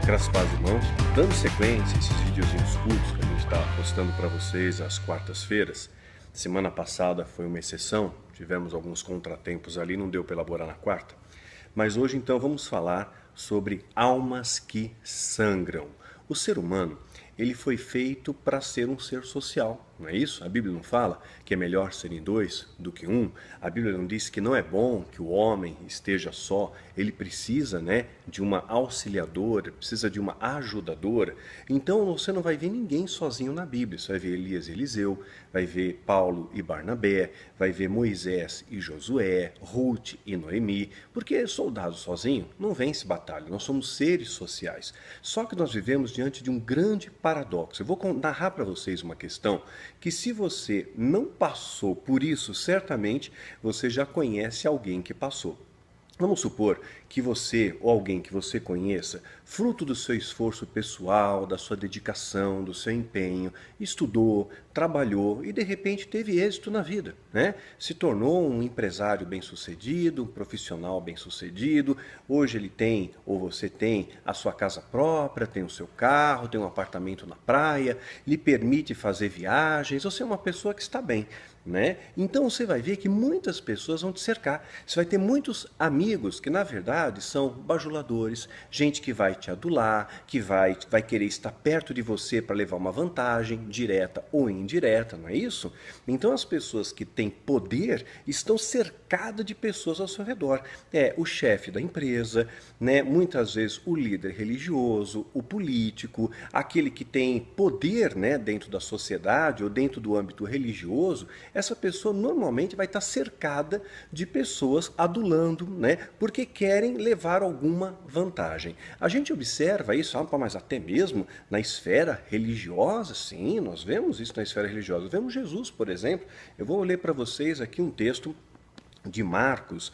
Graças a Deus, irmãos, dando sequência a esses videozinhos curtos que a gente está postando para vocês às quartas-feiras. Semana passada foi uma exceção, tivemos alguns contratempos ali, não deu para elaborar na quarta. Mas hoje então vamos falar sobre almas que sangram. O ser humano, ele foi feito para ser um ser social, não é isso? A Bíblia não fala que é melhor serem dois do que um. A Bíblia não diz que não é bom que o homem esteja só. Ele precisa, de uma auxiliadora, precisa de uma ajudadora. Então você não vai ver ninguém sozinho na Bíblia. Você vai ver Elias e Eliseu, vai ver Paulo e Barnabé, vai ver Moisés e Josué, Ruth e Noemi, porque soldado sozinho não vence batalha. Nós somos seres sociais. Só que nós vivemos diante de um grande paradoxo. Eu vou narrar para vocês uma questão que, se você não passou por isso, certamente você já conhece alguém que passou. Vamos supor que você ou alguém que você conheça, fruto do seu esforço pessoal, da sua dedicação, do seu empenho, estudou, trabalhou e de repente teve êxito na vida, né? Se tornou um empresário bem-sucedido, um profissional bem-sucedido. Hoje ele tem, ou você tem, a sua casa própria, tem o seu carro, tem um apartamento na praia, lhe permite fazer viagens. Você é uma pessoa que está bem, né? Então você vai ver que muitas pessoas vão te cercar. Você vai ter muitos amigos que, na verdade, são bajuladores, gente que vai te adular, que vai querer estar perto de você para levar uma vantagem, direta ou indireta, não é isso? Então as pessoas que têm poder estão cercadas de pessoas ao seu redor. É o chefe da empresa, né? Muitas vezes o líder religioso, o político, aquele que tem poder, né, dentro da sociedade ou dentro do âmbito religioso. Essa pessoa normalmente vai estar cercada de pessoas adulando, né? Porque querem levar alguma vantagem. A gente observa isso, mas até mesmo na esfera religiosa, sim, nós vemos isso na esfera religiosa. Vemos Jesus, por exemplo. Eu vou ler para vocês aqui um texto de Marcos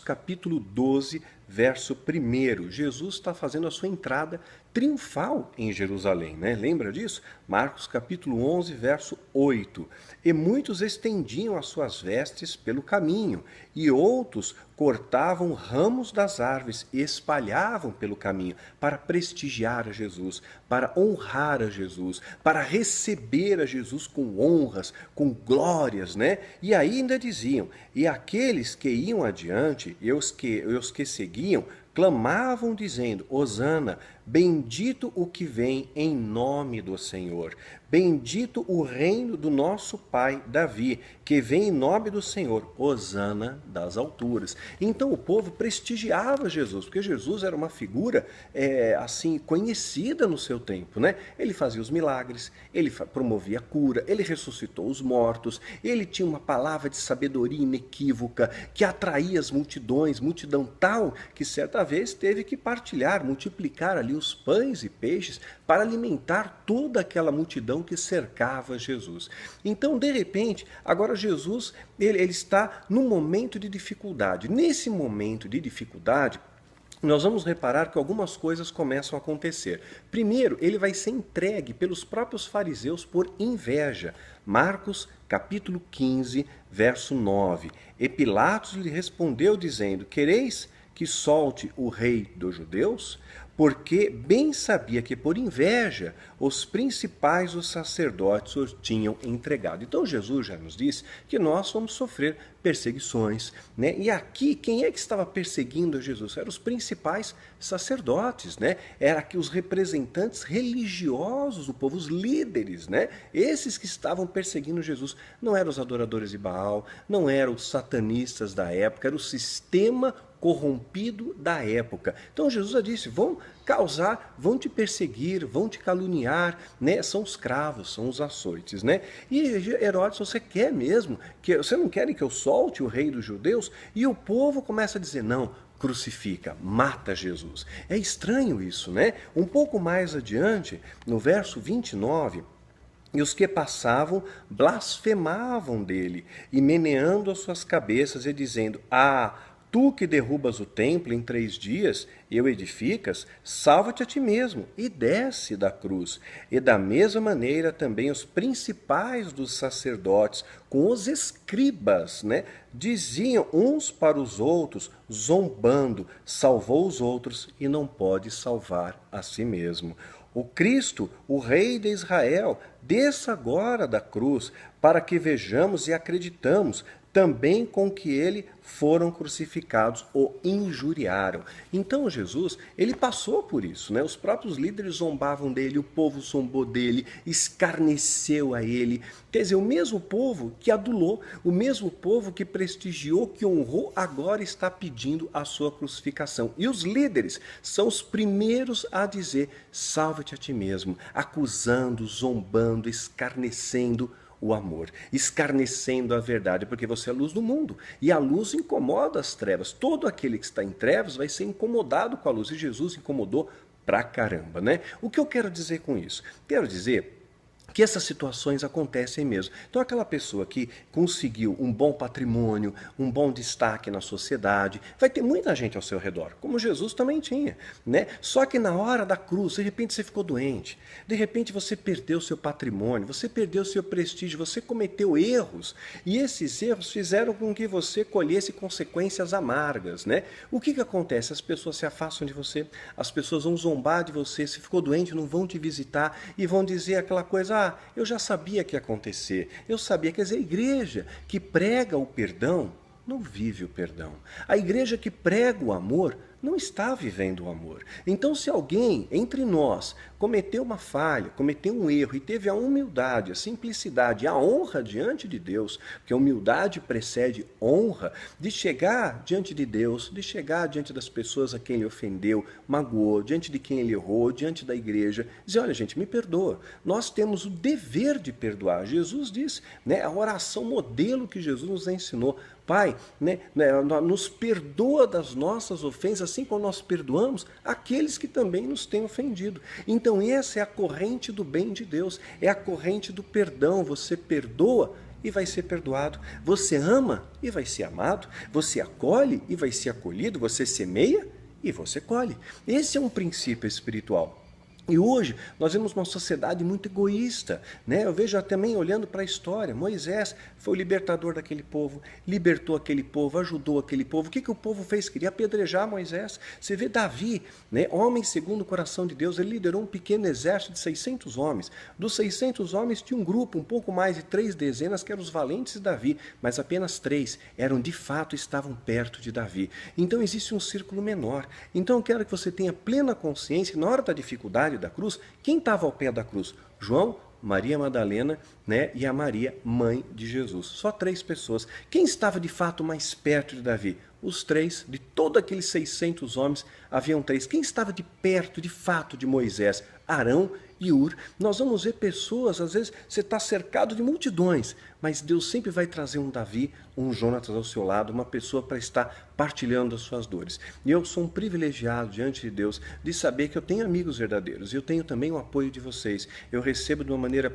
capítulo 12, verso 1. Jesus está fazendo a sua entrada triunfal em Jerusalém, né? Lembra disso? Marcos capítulo 11, verso 8. E muitos estendiam as suas vestes pelo caminho, e outros cortavam ramos das árvores e espalhavam pelo caminho para prestigiar a Jesus, para honrar a Jesus, para receber a Jesus com honras, com glórias, né? E ainda diziam, e aqueles que iam adiante e os que seguiam, clamavam dizendo, Hosana, bendito o que vem em nome do Senhor. Bendito o reino do nosso pai Davi, que vem em nome do Senhor, Hosana das alturas. Então o povo prestigiava Jesus, porque Jesus era uma figura assim conhecida no seu tempo, né? Ele fazia os milagres, ele promovia a cura, ele ressuscitou os mortos, ele tinha uma palavra de sabedoria inequívoca que atraía as multidões, multidão tal que certa vez teve que partilhar, multiplicar ali os pães e peixes para alimentar toda aquela multidão que cercava Jesus. Então, de repente, agora Jesus ele está num momento de dificuldade. Nesse momento de dificuldade, nós vamos reparar que algumas coisas começam a acontecer. Primeiro, ele vai ser entregue pelos próprios fariseus por inveja. Marcos capítulo 15, verso 9. E Pilatos lhe respondeu dizendo, quereis que solte o rei dos judeus? Porque bem sabia que por inveja os principais os sacerdotes os tinham entregado. Então Jesus já nos disse que nós vamos sofrer perseguições, né? E aqui quem é que estava perseguindo Jesus? Eram os principais sacerdotes, né? Era que os representantes religiosos do povo, os líderes, né? Esses que estavam perseguindo Jesus. Não eram os adoradores de Baal, não eram os satanistas da época, era o sistema corrompido da época. Então Jesus já disse, vão causar, vão te perseguir, vão te caluniar, né? São os cravos, são os açoites, né? E Herodes, você quer mesmo, você não quer que eu solte o rei dos judeus? E o povo começa a dizer, não, crucifica, mata Jesus. É estranho isso, né? Um pouco mais adiante, no verso 29, e os que passavam blasfemavam dele, e meneando as suas cabeças e dizendo, Tu que derrubas o templo em 3 dias e o edificas, salva-te a ti mesmo e desce da cruz. E da mesma maneira também os principais dos sacerdotes, com os escribas, diziam uns para os outros, zombando, salvou os outros e não pode salvar a si mesmo. O Cristo, o Rei de Israel, desça agora da cruz, para que vejamos e acreditamos também com que ele foram crucificados ou injuriaram. Então Jesus, ele passou por isso, Os próprios líderes zombavam dele, o povo zombou dele, escarneceu a ele. Quer dizer, o mesmo povo que adulou, o mesmo povo que prestigiou, que honrou, agora está pedindo a sua crucificação. E os líderes são os primeiros a dizer, salva-te a ti mesmo, acusando, zombando, escarnecendo o amor, escarnecendo a verdade, porque você é a luz do mundo, e a luz incomoda as trevas. Todo aquele que está em trevas vai ser incomodado com a luz, e Jesus incomodou pra caramba, O que eu quero dizer com isso? Quero dizer que essas situações acontecem mesmo. Então aquela pessoa que conseguiu um bom patrimônio, um bom destaque na sociedade, vai ter muita gente ao seu redor, como Jesus também tinha, Só que na hora da cruz, de repente você ficou doente, de repente você perdeu seu patrimônio, você perdeu seu prestígio, você cometeu erros, e esses erros fizeram com que você colhesse consequências amargas, O que acontece? As pessoas se afastam de você, as pessoas vão zombar de você, se ficou doente não vão te visitar e vão dizer aquela coisa, eu já sabia que ia acontecer, eu sabia. Quer dizer, a igreja que prega o perdão não vive o perdão. A igreja que prega o amor não está vivendo o amor. Então, se alguém entre nós cometeu uma falha, cometeu um erro e teve a humildade, a simplicidade, a honra diante de Deus, porque a humildade precede honra, de chegar diante de Deus, de chegar diante das pessoas a quem ele ofendeu, magoou, diante de quem ele errou, diante da igreja, dizer, olha gente, me perdoa. Nós temos o dever de perdoar. Jesus disse, a oração modelo que Jesus nos ensinou, Pai, nos perdoa das nossas ofensas, assim como nós perdoamos aqueles que também nos têm ofendido. Então essa é a corrente do bem de Deus, é a corrente do perdão. Você perdoa e vai ser perdoado. Você ama e vai ser amado. Você acolhe e vai ser acolhido. Você semeia e você colhe. Esse é um princípio espiritual. E hoje nós vemos uma sociedade muito egoísta, Eu vejo também olhando para a história, Moisés foi o libertador daquele povo, libertou aquele povo, ajudou aquele povo. O que o povo fez? Queria apedrejar Moisés. Você vê Davi, homem segundo o coração de Deus, ele liderou um pequeno exército de 600 homens. Dos 600 homens tinha um grupo, um pouco mais de 3 dezenas, que eram os valentes de Davi, mas apenas 3 eram de fato, estavam perto de Davi. Então existe um círculo menor. Então eu quero que você tenha plena consciência que na hora da dificuldade da cruz, quem estava ao pé da cruz? João, Maria Madalena, e a Maria, mãe de Jesus. Só 3 pessoas. Quem estava de fato mais perto de Davi? Os 3, de todos aqueles 600 homens, haviam 3. Quem estava de perto, de fato, de Moisés? Arão e Ur. Nós vamos ver pessoas, às vezes você está cercado de multidões, mas Deus sempre vai trazer um Davi, um Jonatas ao seu lado, uma pessoa para estar partilhando as suas dores. E eu sou um privilegiado diante de Deus de saber que eu tenho amigos verdadeiros, e eu tenho também o apoio de vocês. Eu recebo de uma maneira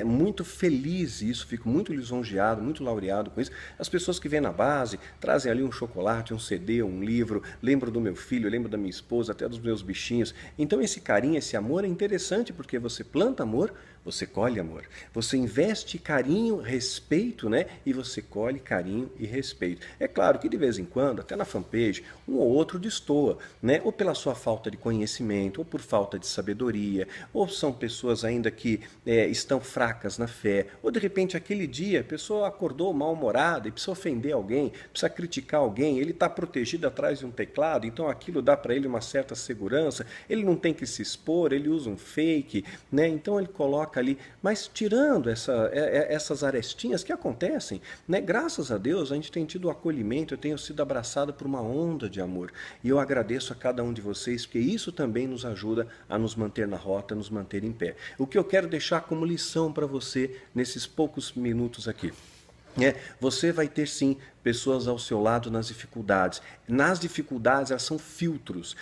muito feliz isso, fico muito lisonjeado, muito laureado com isso. As pessoas que vêm na base, trazem ali um chocolate, um CD, um livro, lembro do meu filho, lembro da minha esposa, até dos meus bichinhos. Então esse carinho, esse amor é interessante, porque você planta amor, você colhe amor. Você investe carinho, respeito, e você colhe carinho e respeito. É claro que de vez em quando, até na fanpage, um ou outro destoa, ou pela sua falta de conhecimento, ou por falta de sabedoria, ou são pessoas ainda que estão fracas na fé, ou de repente aquele dia a pessoa acordou mal-humorada e precisa ofender alguém, precisa criticar alguém, ele está protegido atrás de um teclado, então aquilo dá para ele uma certa segurança, ele não tem que se expor, ele usa um fake, então ele coloca ali, mas tirando essas arestinhas que acontecem, graças a Deus a gente tem tido o acolhimento, eu tenho sido abraçado por uma onda de amor, e eu agradeço a cada um de vocês, porque isso também nos ajuda a nos manter na rota, nos manter em pé. O que eu quero deixar como lição para você nesses poucos minutos aqui. Você vai ter sim pessoas ao seu lado nas dificuldades. Nas dificuldades, elas são filtros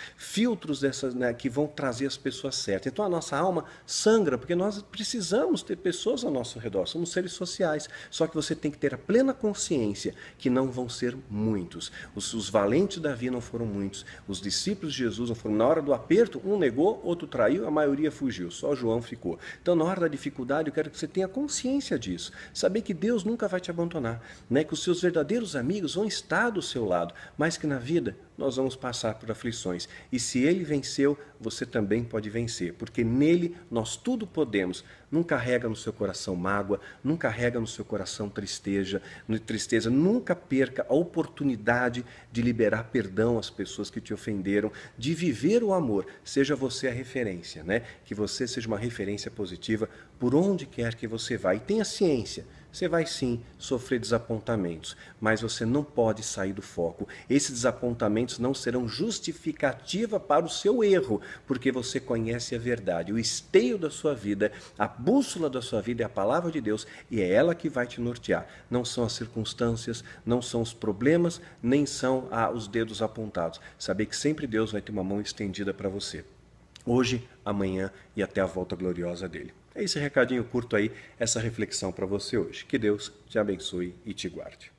dessas, né, que vão trazer as pessoas certas. Então a nossa alma sangra, porque nós precisamos ter pessoas ao nosso redor, somos seres sociais. Só que você tem que ter a plena consciência que não vão ser muitos. Os valentes da vida não foram muitos, os discípulos de Jesus não foram. Na hora do aperto, um negou, outro traiu, a maioria fugiu, só João ficou. Então na hora da dificuldade, eu quero que você tenha consciência disso, saber que Deus nunca vai te abandonar, né? Que os seus verdadeiros amigos vão estar do seu lado, mas que na vida nós vamos passar por aflições. E se ele venceu, você também pode vencer, porque nele nós tudo podemos. Não carrega no seu coração mágoa, não carrega no seu coração tristeza, nunca perca a oportunidade de liberar perdão às pessoas que te ofenderam, de viver o amor. Seja você a referência, né? Que você seja uma referência positiva por onde quer que você vá. E tenha ciência. Você vai sim sofrer desapontamentos, mas você não pode sair do foco. Esses desapontamentos não serão justificativa para o seu erro, porque você conhece a verdade. O esteio da sua vida, a bússola da sua vida é a palavra de Deus e é ela que vai te nortear. Não são as circunstâncias, não são os problemas, nem são os dedos apontados. Saber que sempre Deus vai ter uma mão estendida para você. Hoje, amanhã e até a volta gloriosa dele. É esse recadinho curto aí, essa reflexão para você hoje. Que Deus te abençoe e te guarde.